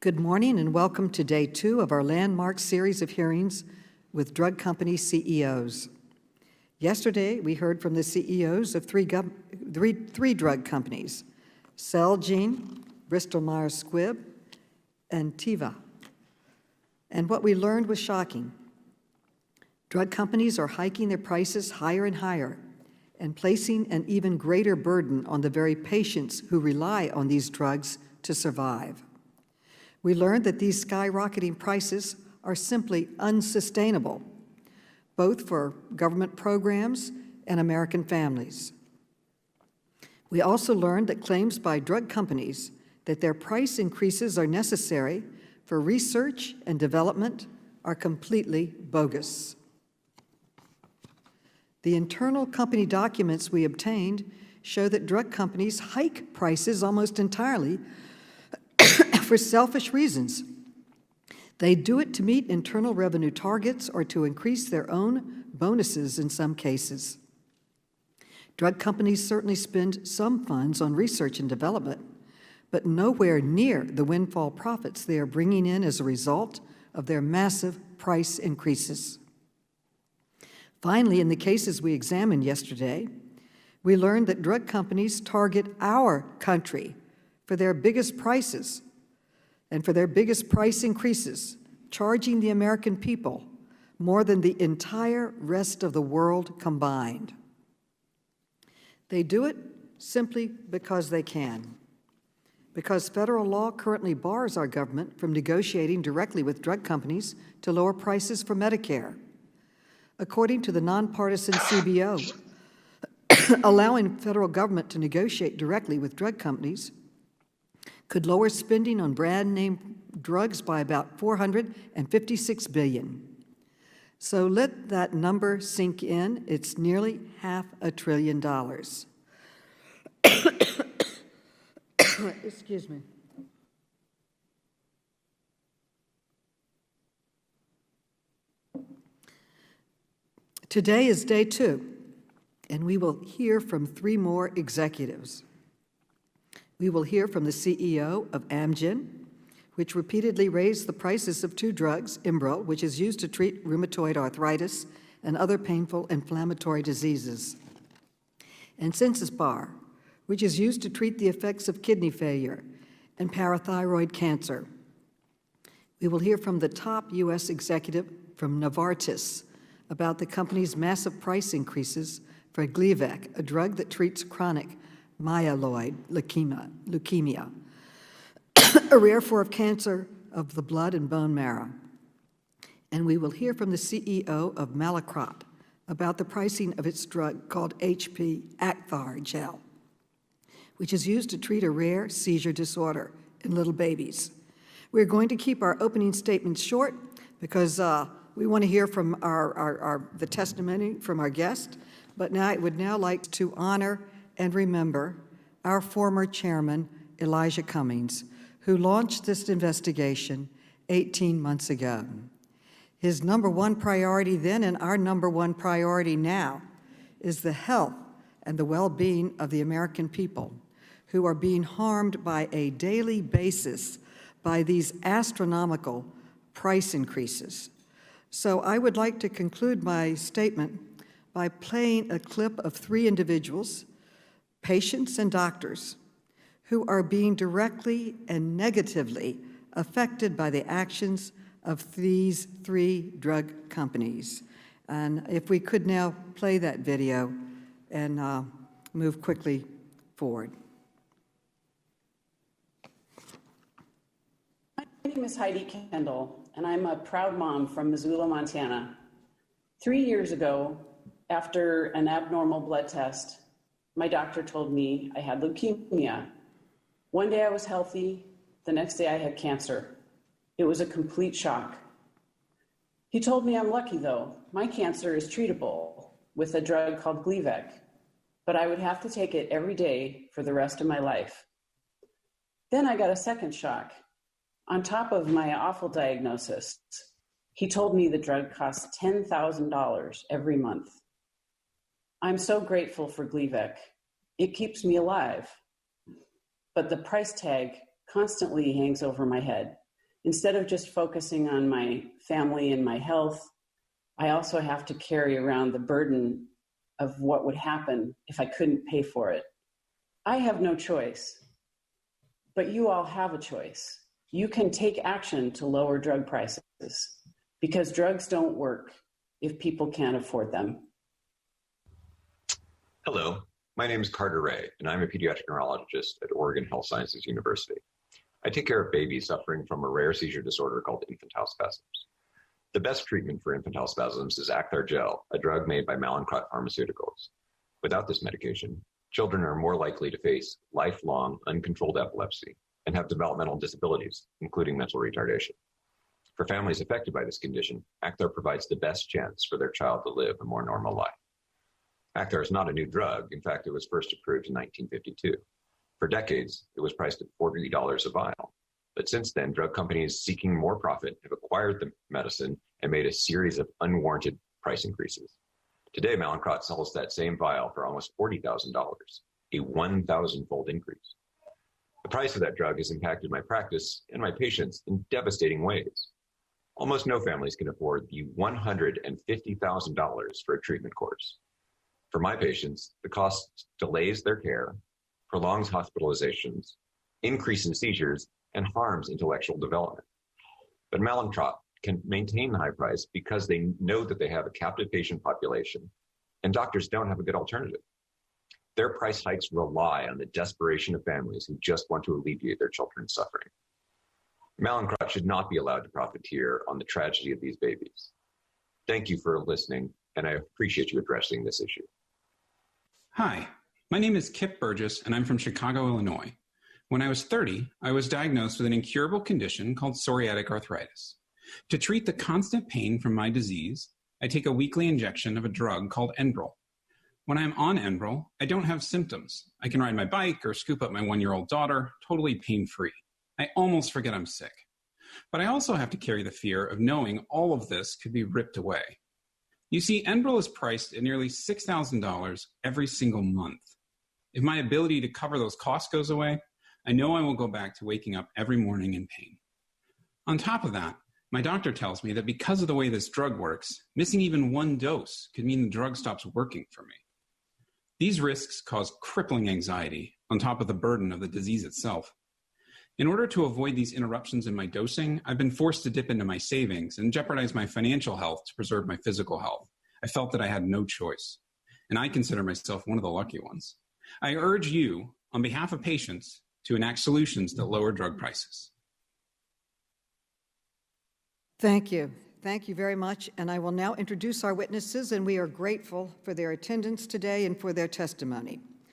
Good morning and welcome to day 2 of our landmark series of hearings with drug company CEOs. Yesterday, we heard from the CEOs of three drug companies, Celgene, Bristol-Myers Squibb, and Teva. And what we learned was shocking. Drug companies are hiking their prices higher and higher and placing an even greater burden on the very patients who rely on these drugs to survive. We learned that these skyrocketing prices are simply unsustainable, both for government programs and American families. We also learned that claims by drug companies that their price increases are necessary for research and development are completely bogus. The internal company documents we obtained show that drug companies hike prices almost entirely for selfish reasons. They do it to meet internal revenue targets or to increase their own bonuses in some cases. Drug companies certainly spend some funds on research and development, but nowhere near the windfall profits they are bringing in as a result of their massive price increases. Finally, in the cases we examined yesterday, we learned that drug companies target our country for their biggest prices and for their biggest price increases, charging the American people more than the entire rest of the world combined. They do it simply because they can, because federal law currently bars our government from negotiating directly with drug companies to lower prices for Medicare. According to the nonpartisan CBO, allowing federal government to negotiate directly with drug companies could lower spending on brand-name drugs by about $456 billion. So let that number sink in. It's nearly $500 billion. Excuse me. Today is day 2, and we will hear from 3 more executives. We will hear from the CEO of Amgen, which repeatedly raised the prices of 2 drugs, Imbro, which is used to treat rheumatoid arthritis and other painful inflammatory diseases, and Sensipar, which is used to treat the effects of kidney failure and parathyroid cancer. We will hear from the top U.S. executive from Novartis about the company's massive price increases for Gleevec, a drug that treats chronic myeloid leukemia, a rare form of cancer of the blood and bone marrow. And we will hear from the CEO of Mallinckrodt about the pricing of its drug called HP Acthar gel, which is used to treat a rare seizure disorder in little babies. We're going to keep our opening statements short because we want to hear from the testimony from our guest, but now I would now like to honor and remember our former chairman, Elijah Cummings, who launched this investigation 18 months ago. His #1 priority then and our #1 priority now is the health and the well-being of the American people who are being harmed by a daily basis by these astronomical price increases. So I would like to conclude my statement by playing a clip of 3 individuals, patients and doctors, who are being directly and negatively affected by the actions of these 3 drug companies. And if we could now play that video and move quickly forward. My name is Heidi Kendall, and I'm a proud mom from Missoula, Montana. 3 years ago, after an abnormal blood test, my doctor told me I had leukemia. One day I was healthy, the next day I had cancer. It was a complete shock. He told me I'm lucky though. My cancer is treatable with a drug called Gleevec, but I would have to take it every day for the rest of my life. Then I got a second shock. On top of my awful diagnosis, he told me the drug costs $10,000 every month. I'm so grateful for Gleevec. It keeps me alive. But the price tag constantly hangs over my head. Instead of just focusing on my family and my health, I also have to carry around the burden of what would happen if I couldn't pay for it. I have no choice, but you all have a choice. You can take action to lower drug prices because drugs don't work if people can't afford them. Hello, my name is Carter Ray, and I'm a pediatric neurologist at Oregon Health Sciences University. I take care of babies suffering from a rare seizure disorder called infantile spasms. The best treatment for infantile spasms is Acthar Gel, a drug made by Maloney Pharmaceuticals. Without this medication, children are more likely to face lifelong uncontrolled epilepsy and have developmental disabilities, including mental retardation. For families affected by this condition, Acthar provides the best chance for their child to live a more normal life. Acthar is not a new drug. In fact, it was first approved in 1952. For decades, it was priced at $40 a vial. But since then, drug companies seeking more profit have acquired the medicine and made a series of unwarranted price increases. Today, Mallinckrodt sells that same vial for almost $40,000, a 1,000-fold increase. The price of that drug has impacted my practice and my patients in devastating ways. Almost no families can afford the $150,000 for a treatment course. For my patients, the cost delays their care, prolongs hospitalizations, increases seizures, and harms intellectual development. But Mallinckrodt can maintain the high price because they know that they have a captive patient population, and doctors don't have a good alternative. Their price hikes rely on the desperation of families who just want to alleviate their children's suffering. Mallinckrodt should not be allowed to profiteer on the tragedy of these babies. Thank you for listening, and I appreciate you addressing this issue. Hi, my name is Kip Burgess, and I'm from Chicago, Illinois. When I was 30, I was diagnosed with an incurable condition called psoriatic arthritis. To treat the constant pain from my disease, I take a weekly injection of a drug called Enbrel. When I'm on Enbrel, I don't have symptoms. I can ride my bike or scoop up my 1-year-old daughter, totally pain-free. I almost forget I'm sick. But I also have to carry the fear of knowing all of this could be ripped away. You see, Enbrel is priced at nearly $6,000 every single month. If my ability to cover those costs goes away, I know I will go back to waking up every morning in pain. On top of that, my doctor tells me that because of the way this drug works, missing even one dose could mean the drug stops working for me. These risks cause crippling anxiety on top of the burden of the disease itself. In order to avoid these interruptions in my dosing, I've been forced to dip into my savings and jeopardize my financial health to preserve my physical health. I felt that I had no choice, and I consider myself one of the lucky ones. I urge you, on behalf of patients, to enact solutions that lower drug prices. Thank you. Thank you very much. And I will now introduce our witnesses, and we are grateful for their attendance today and for their testimony.